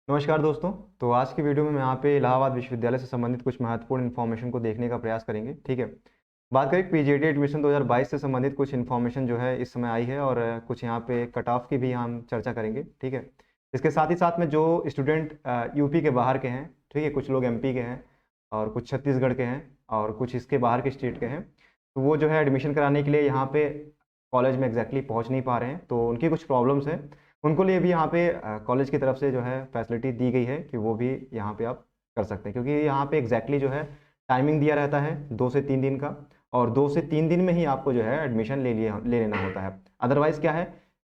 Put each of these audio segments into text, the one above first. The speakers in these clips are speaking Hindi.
नमस्कार दोस्तों। तो आज की वीडियो में मैं यहाँ पे इलाहाबाद विश्वविद्यालय से संबंधित कुछ महत्वपूर्ण इन्फॉर्मेशन को देखने का प्रयास करेंगे। ठीक है। बात करें पीजीटी एडमिशन 2022 से संबंधित कुछ इन्फॉर्मेशन जो है इस समय आई है, और कुछ यहाँ पे कट ऑफ की भी हम चर्चा करेंगे। ठीक है। इसके साथ ही साथ में जो स्टूडेंट यूपी के बाहर के हैं, ठीक है, कुछ लोग एमपी के हैं और कुछ छत्तीसगढ़ के हैं और कुछ इसके बाहर के स्टेट के हैं, तो वो जो है एडमिशन कराने के लिए यहाँ पे कॉलेज में एग्जैक्टली पहुँच नहीं पा रहे हैं। तो उनकी कुछ प्रॉब्लम्स हैं, उनको लिए भी यहाँ पे कॉलेज की तरफ से जो है फैसिलिटी दी गई है कि वो भी यहाँ पे आप कर सकते हैं, क्योंकि यहाँ पे एग्जैक्टली जो है टाइमिंग दिया रहता है 2 से 3 दिन का, और 2 से 3 दिन में ही आपको जो है एडमिशन ले लेना होता है। अदरवाइज़ क्या है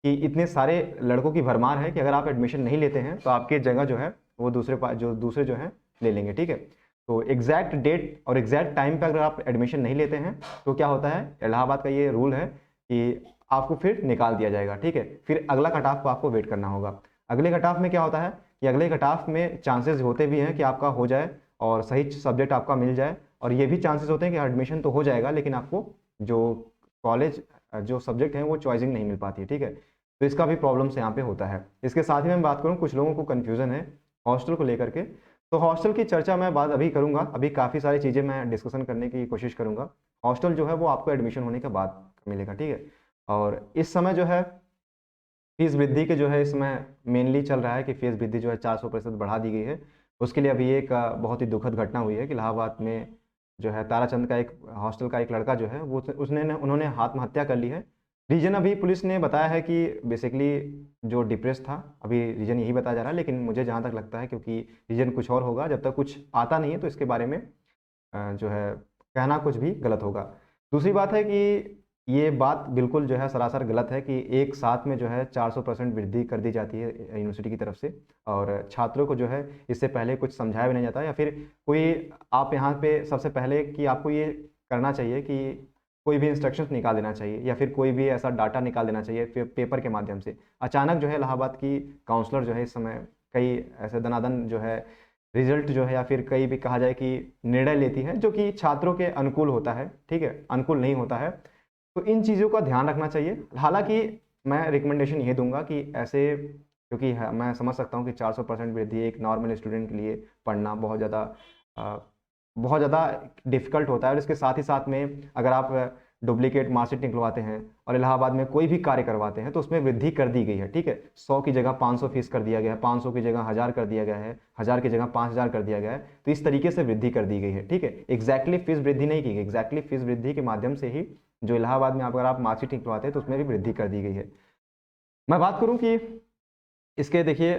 कि इतने सारे लड़कों की भरमार है कि अगर आप एडमिशन नहीं लेते हैं तो आपकी जगह जो है वो दूसरे जो है ले लेंगे। ठीक है। तो एग्जैक्ट डेट और एग्जैक्ट टाइम पे अगर आप एडमिशन नहीं लेते हैं तो क्या होता है, इलाहाबाद का ये रूल है कि आपको फिर निकाल दिया जाएगा। ठीक है। फिर अगला कट ऑफ को आपको वेट करना होगा। अगले कट ऑफ में क्या होता है कि अगले कट ऑफ में चांसेस होते भी हैं कि आपका हो जाए और सही सब्जेक्ट आपका मिल जाए, और ये भी चांसेस होते हैं कि एडमिशन तो हो जाएगा लेकिन आपको जो कॉलेज जो सब्जेक्ट हैं वो चॉइसिंग नहीं मिल पाती है। ठीक है। तो इसका भी प्रॉब्लम्स यहाँ पे होता है। इसके साथ ही मैं बात करूँ, कुछ लोगों को कन्फ्यूज़न है हॉस्टल को लेकर के, तो हॉस्टल की चर्चा मैं बात अभी करूँगा। अभी काफ़ी सारी चीज़ें मैं डिस्कशन करने की कोशिश करूँगा। हॉस्टल जो है वो आपको एडमिशन होने के बाद मिलेगा। ठीक है। और इस समय जो है फीस वृद्धि के जो है इसमें मेनली चल रहा है कि फीस वृद्धि जो है 400% बढ़ा दी गई है। उसके लिए अभी एक बहुत ही दुखद घटना हुई है कि इलाहाबाद में जो है ताराचंद का एक हॉस्टल का एक लड़का जो है वो उन्होंने आत्महत्या कर ली है। रीज़न अभी पुलिस ने बताया है कि बेसिकली जो डिप्रेस था, अभी रीज़न यही बताया जा रहा है, लेकिन मुझे जहाँ तक लगता है क्योंकि रीज़न कुछ और होगा, जब तक कुछ आता नहीं है तो इसके बारे में जो है कहना कुछ भी गलत होगा। दूसरी बात है कि ये बात बिल्कुल जो है सरासर गलत है कि एक साथ में जो है 400% वृद्धि कर दी जाती है यूनिवर्सिटी की तरफ से, और छात्रों को जो है इससे पहले कुछ समझाया भी नहीं जाता, या फिर कोई आप यहाँ पे सबसे पहले कि आपको ये करना चाहिए कि कोई भी इंस्ट्रक्शंस निकाल देना चाहिए या फिर कोई भी ऐसा डाटा निकाल देना चाहिए पेपर के माध्यम से। अचानक जो है इलाहाबाद की काउंसलर जो है इस समय कई ऐसे दनादन जो है रिजल्ट जो है या फिर कहीं भी कहा जाए कि निर्णय लेती है जो कि छात्रों के अनुकूल होता है। ठीक है। अनुकूल नहीं होता है। तो इन चीज़ों का ध्यान रखना चाहिए। हालांकि मैं रिकमेंडेशन ये दूंगा कि ऐसे, क्योंकि मैं समझ सकता हूँ कि 400% वृद्धि एक नॉर्मल स्टूडेंट के लिए पढ़ना बहुत ज़्यादा डिफ़िकल्ट होता है, और इसके साथ ही साथ में अगर आप डुप्लीकेट मार्कशीट निकलवाते हैं और इलाहाबाद में कोई भी कार्य करवाते हैं तो उसमें वृद्धि कर दी गई है। ठीक है। 100 की जगह 500 फीस कर दिया गया है, 500 की जगह 1000 कर दिया गया है, 1000 की जगह 5000 कर दिया गया है। तो इस तरीके से वृद्धि कर दी गई है। ठीक है। एग्जैक्टली फीस वृद्धि नहीं की गई, एग्जैक्टली फीस वृद्धि के माध्यम से ही जो इलाहाबाद में अगर आप मार्कशीट निकलवाते हैं तो उसमें भी वृद्धि कर दी गई है। मैं बात करूं कि इसके देखिए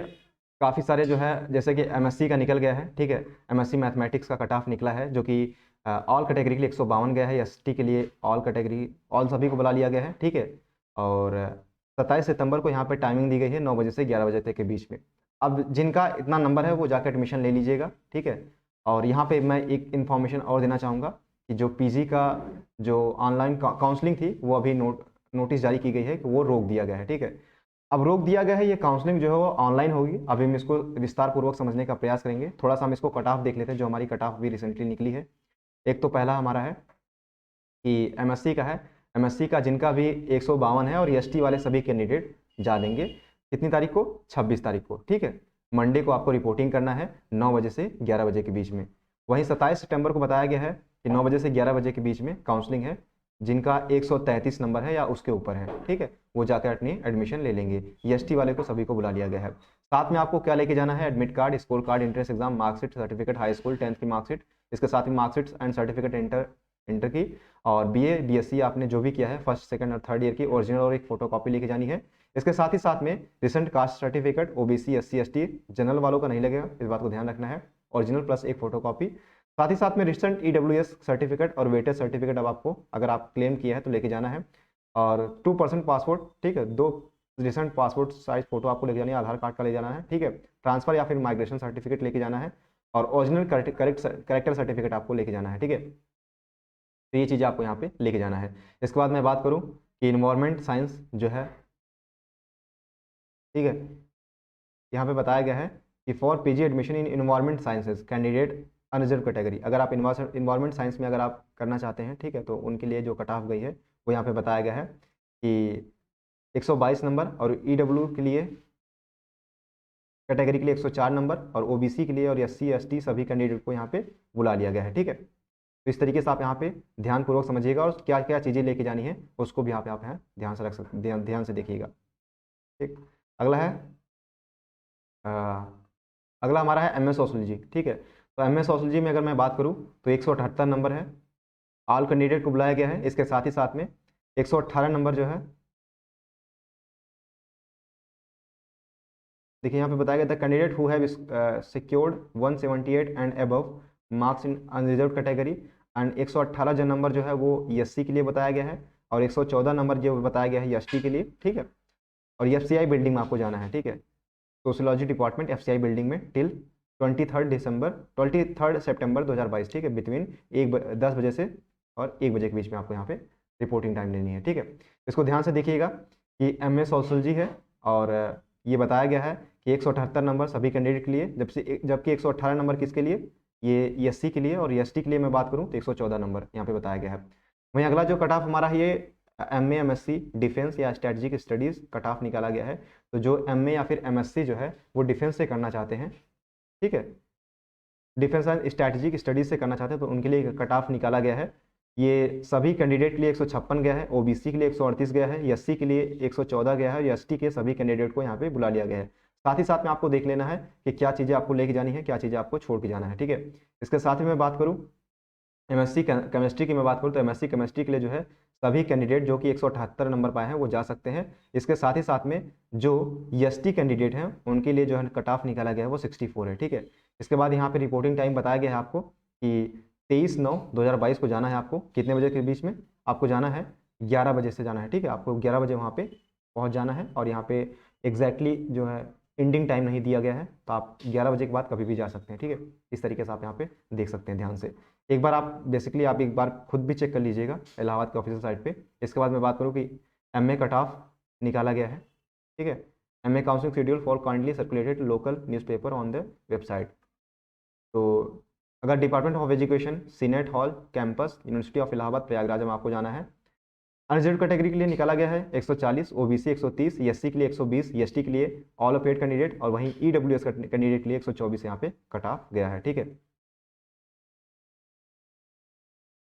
काफ़ी सारे जो है, जैसे कि एमएससी का निकल गया है। ठीक है। एमएससी मैथमेटिक्स का कट ऑफ निकला है जो कि ऑल कैटेगरी के लिए 152 गया है, एसटी के लिए ऑल कैटेगरी ऑल सभी को बुला लिया गया है। ठीक है। और 27 सितंबर को यहाँ पे टाइमिंग दी गई है 9 बजे से 11 बजे तक के बीच में। अब जिनका इतना नंबर है वो जाकर एडमिशन ले लीजिएगा। ठीक है। और यहाँ पे मैं एक इन्फॉर्मेशन और देना चाहूँगा कि जो पीजी का जो ऑनलाइन काउंसलिंग थी वो अभी नोटिस जारी की गई है कि वो रोक दिया गया है। ठीक है। अब रोक दिया गया है, ये काउंसलिंग जो है वो ऑनलाइन होगी। अभी हम इसको विस्तार पूर्वक समझने का प्रयास करेंगे। थोड़ा सा हम इसको कट ऑफ देख लेते हैं जो हमारी कट ऑफ भी रिसेंटली निकली है। एक तो पहला हमारा है कि एमएससी का है। एमएससी का जिनका भी 152 है और एसटी वाले सभी कैंडिडेट जा देंगे कितनी तारीख को, 26 तारीख को। ठीक है। मंडे को आपको रिपोर्टिंग करना है 9 बजे से 11 बजे के बीच में। वहीं 27 सितंबर को बताया गया है कि 9 बजे से 11 बजे के बीच में काउंसलिंग है। जिनका 133 नंबर है या उसके ऊपर है, ठीक है, वो जाकर अपनी एडमिशन ले लेंगे। एसटी वाले को सभी को बुला लिया गया है। साथ में आपको क्या लेके जाना है, admit card, score card, entrance exam, marksheet, certificate high school 10th की मार्कशीट, इसके साथ ही मार्कशीट एंड सर्टिफिकेट इंटर की, और बीए बीएससी आपने जो भी किया है फर्स्ट सेकंड और थर्ड ईयर की ओरिजिनल और एक फोटोकॉपी लेके जानी है। इसके साथ ही साथ में recent caste certificate, OBC SC ST general वालों का नहीं लगेगा, इस बात को ध्यान रखना है, ओरिजिनल प्लस एक फोटोकॉपी। साथ ही साथ में रिसेंट ईडब्ल्यूएस सर्टिफिकेट और वेटेज सर्टिफिकेट अब आपको अगर आप क्लेम किया है तो लेके जाना है, और 2% पासपोर्ट। ठीक है। 2 रिसेंट पासपोर्ट साइज फोटो आपको लेके जानी है, आधार कार्ड का ले जाना है। ठीक है। ट्रांसफर या फिर माइग्रेशन सर्टिफिकेट लेके जाना है, और ओरिजिनल करेक्टर सर्टिफिकेट आपको लेके जाना है। ठीक है। तो ये चीज़ आपको यहाँ पे लेके जाना है। इसके बाद मैं बात करूँ कि इन्वायरमेंट साइंस जो है, ठीक है, यहाँ पे बताया गया है कि for PG admission in environment sciences candidate unreserved category, अगर आप इन्वायरमेंट साइंस में अगर आप करना चाहते हैं, ठीक है, तो उनके लिए जो कट ऑफ गई है वो यहाँ पे बताया गया है कि 122 नंबर, और ईडब्ल्यू के लिए कैटेगरी के लिए 104 नंबर, और ओबीसी के लिए और एससी एसटी सभी कैंडिडेट को यहाँ पे बुला लिया गया है। ठीक है, तो इस तरीके से आप यहाँ पे ध्यानपूर्वक समझिएगा और क्या क्या चीज़ें लेके जानी है उसको भी आप यहाँ ध्यान से रख सकते, ध्यान से देखिएगा। ठीक, अगला है अगला हमारा है एमएस सोशियोलॉजी। ठीक है, तो एमएस सोशियोलॉजी में अगर मैं बात करूँ तो 178 नंबर है, ऑल कैंडिडेट को बुलाया गया है। इसके साथ ही साथ में 118 नंबर जो है, देखिए यहाँ पे बताया गया था candidate who have secured 178 and above marks in unreserved category, and 118 जो नंबर जो है वो एससी के लिए बताया गया है, और 114 नंबर जो बताया गया है एसटी के लिए। ठीक है, और एफसीआई बिल्डिंग में आपको जाना है। ठीक है, सोशियोलॉजी डिपार्टमेंट एफसीआई बिल्डिंग में टिल 23 सितंबर 2022। ठीक है, बिटवीन 10 बजे से और 1 बजे के बीच में आपको यहाँ पे रिपोर्टिंग टाइम लेनी है। ठीक है, इसको ध्यान से देखिएगा कि एमएस सोशियोलॉजी है, और ये बताया गया है कि 178 नंबर सभी कैंडिडेट के लिए, जबकि 118 नंबर किसके लिए, ये एससी के लिए, और एसटी के लिए मैं बात करूँ तो 114 नंबर यहाँ पे बताया गया है। वहीं अगला जो कट ऑफ हमारा है, ये एमए एमएससी डिफेंस या स्ट्रेटजिक स्टडीज़ कट ऑफ निकाला गया है। तो जो एमए या फिर एमएससी जो है वो डिफेंस से करना चाहते हैं, ठीक है, डिफेंस एंड स्ट्रेटजिक स्टडीज़ से करना चाहते हैं, तो उनके लिए कट ऑफ निकाला गया है। ये सभी कैंडिडेट के लिए 156 गया है, ओबीसी के लिए 138 गया है, एससी के लिए 114 गया है, और एसटी के सभी कैंडिडेट को यहाँ पे बुला लिया गया है। साथ ही साथ में आपको देख लेना है कि क्या चीज़ें आपको लेके जानी है, क्या चीज़ें आपको छोड़ के जाना है। ठीक है, इसके साथ ही मैं बात करूँ एमएससी केमिस्ट्री की मैं बात करूँ तो एमएससी केमिस्ट्री के लिए जो है सभी कैंडिडेट जो कि 178 नंबर पाए हैं वो जा सकते हैं। इसके साथ ही साथ में जो एसटी कैंडिडेट हैं उनके लिए जो है कट ऑफ निकाला गया है वो 64 है। ठीक है, इसके बाद यहाँ पे रिपोर्टिंग टाइम बताया गया है आपको कि 23/9/2022 को जाना है। आपको कितने बजे के बीच में आपको जाना है, 11 बजे से जाना है। ठीक है, आपको 11 बजे वहाँ पे पहुँच जाना है, और यहाँ पे एग्जैक्टली जो है एंडिंग टाइम नहीं दिया गया है, तो आप 11 बजे के बाद कभी भी जा सकते हैं। ठीक है, इस तरीके से आप यहाँ पे देख सकते हैं ध्यान से। एक बार आप एक बार खुद भी चेक कर लीजिएगा इलाहाबाद के ऑफिशियल साइट पे। इसके बाद मैं बात करूँ कि एमए कट ऑफ निकाला गया है। ठीक है, MA counselling schedule for kindly circulated local newspaper on the website. तो अगर department of education, senate hall campus, university of Allahabad Prayagraj में आपको जाना है। अनरिजर्व कैटेगरी के लिए निकाला गया है 140, ओबीसी 130, एससी के लिए 120, एसटी के लिए ऑल ऑफ 8 कैंडिडेट, और वहीं ईडब्ल्यूएस कैंडिडेट के लिए 124 यहाँ पे कट ऑफ गया है। ठीक है,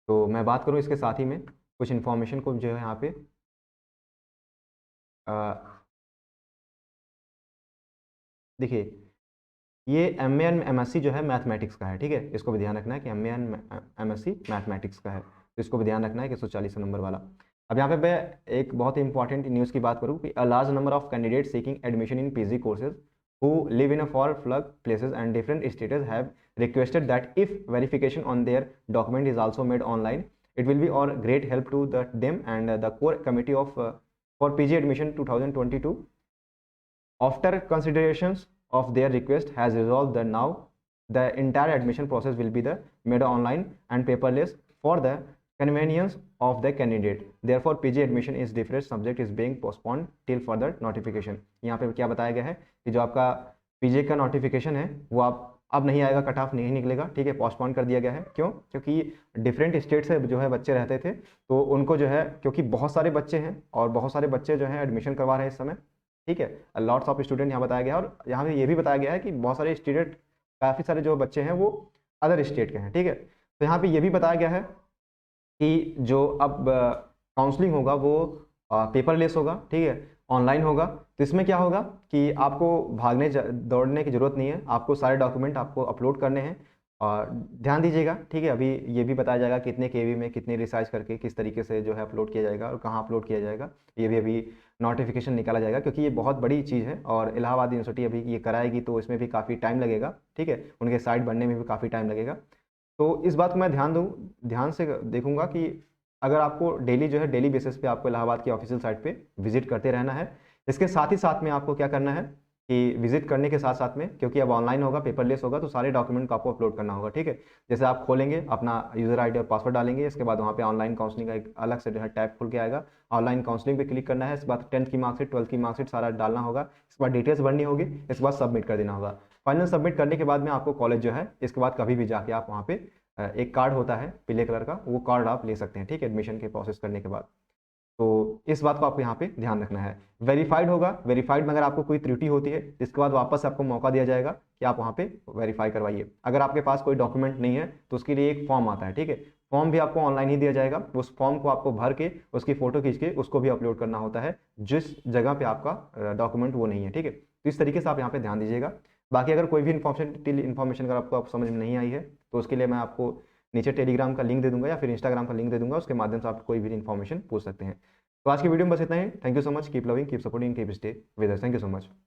तो मैं बात करूँ इसके साथ ही में कुछ इन्फॉर्मेशन को जो है यहाँ पे देखिए, ये एम ए एंड एमएससी जो है मैथमेटिक्स का है। ठीक है, इसको भी ध्यान रखना है कि M A and MSc mathematics का है, तो इसको भी ध्यान रखना है कि 140 नंबर वाला। अब यहाँ पे मैं एक बहुत ही इंपॉर्टेंट न्यूज़ की बात करूँ कि a large number of candidate seeking admission in PG courses who live in a far flung places and different states have requested that if verification on their document is also made online, it will be or great help to them and the core committee of for PG admission 2022 after considerations of their request has resolved that now the entire admission process will be made online and paperless for the convenience of the candidate. Therefore PG admission is different subject is being postponed till further notification. यहाँ पे क्या बताया गया है कि जो आपका पीजी का नोटिफिकेशन है वो आप अब नहीं आएगा, कट ऑफ नहीं निकलेगा। ठीक है, पोस्टपोन कर दिया गया है। क्यों? क्योंकि डिफरेंट स्टेट से जो है बच्चे रहते थे, तो उनको जो है, क्योंकि बहुत सारे बच्चे हैं और बहुत सारे बच्चे जो है एडमिशन करवा रहे हैं इस समय। ठीक है, लॉट्स ऑफ स्टूडेंट यहाँ बताया गया है, और यहाँ पे ये भी बताया गया है कि बहुत सारे स्टूडेंट, काफ़ी सारे जो बच्चे हैं वो अदर स्टेट के हैं। ठीक है, तो यहाँ पे ये भी बताया गया है कि जो अब काउंसलिंग होगा वो पेपरलेस होगा। ठीक है, ऑनलाइन होगा। तो इसमें क्या होगा कि आपको भागने दौड़ने की ज़रूरत नहीं है, आपको सारे डॉक्यूमेंट आपको अपलोड करने हैं। और ध्यान दीजिएगा, ठीक है, अभी ये भी बताया जाएगा कितने केवी में कितनी रिसार्च करके किस तरीके से जो है अपलोड किया जाएगा और कहाँ अपलोड किया जाएगा, ये भी अभी नोटिफिकेशन निकाला जाएगा, क्योंकि ये बहुत बड़ी चीज़ है और इलाहाबाद यूनिवर्सिटी अभी ये कराएगी, तो इसमें भी काफ़ी टाइम लगेगा। ठीक है, उनके साइट बनने में भी काफ़ी टाइम लगेगा। तो इस बात को मैं ध्यान से देखूंगा कि अगर आपको डेली जो है डेली बेसिस पे आपको इलाहाबाद की ऑफिशियल साइट पे विजिट करते रहना है। इसके साथ ही साथ में आपको क्या करना है कि विजिट करने के साथ साथ में, क्योंकि अब ऑनलाइन होगा, पेपरलेस होगा, तो सारे डॉक्यूमेंट को आपको अपलोड करना होगा। ठीक है, जैसे आप खोलेंगे अपना यूज़र आईडी और पासवर्ड डालेंगे, इसके बाद वहाँ पे ऑनलाइन काउंसलिंग का एक अलग से जो है टैब खुल के आएगा, ऑनलाइन काउंसलिंग पे क्लिक करना है। इसके बाद 10th की मार्कशीट, 12th की मार्कशीट सारा डालना होगा, इसके बाद डिटेल्स भरनी होगी, इसके बाद सबमिट कर देना होगा। फाइनल सबमिट करने के बाद में आपको कॉलेज जो है इसके बाद कभी भी जाके आप वहाँ पे एक कार्ड होता है पीले कलर का, वो कार्ड आप ले सकते हैं। ठीक है, एडमिशन के प्रोसेस करने के बाद। तो इस बात को आपको यहाँ पे ध्यान रखना है। वेरीफाइड होगा, वेरीफाइड में अगर आपको कोई त्रुटि होती है इसके बाद वापस आपको मौका दिया जाएगा कि आप वहाँ पे वेरीफाई करवाइए। अगर आपके पास कोई डॉक्यूमेंट नहीं है तो उसके लिए एक फॉर्म आता है, ठीक है, फॉर्म भी आपको ऑनलाइन ही दिया जाएगा। उस फॉर्म को आपको भर के उसकी फोटो खींच के उसको भी अपलोड करना होता है जिस जगह पे आपका डॉक्यूमेंट वो नहीं है, ठीक है। तो इस तरीके से आप यहाँ पे ध्यान दीजिएगा। बाकी अगर कोई भी इन्फॉर्मेशन अगर आपको समझ में नहीं आई है तो उसके लिए मैं आपको नीचे टेलीग्राम का लिंक दे दूंगा या फिर इंस्टाग्राम का लिंक दे दूंगा, उसके माध्यम से आप कोई भी इन्फॉर्मेशन पूछ सकते हैं। तो आज की वीडियो में बस इतना ही। Thank you so much, keep loving, keep supporting, keep stay with us. Thank you so much.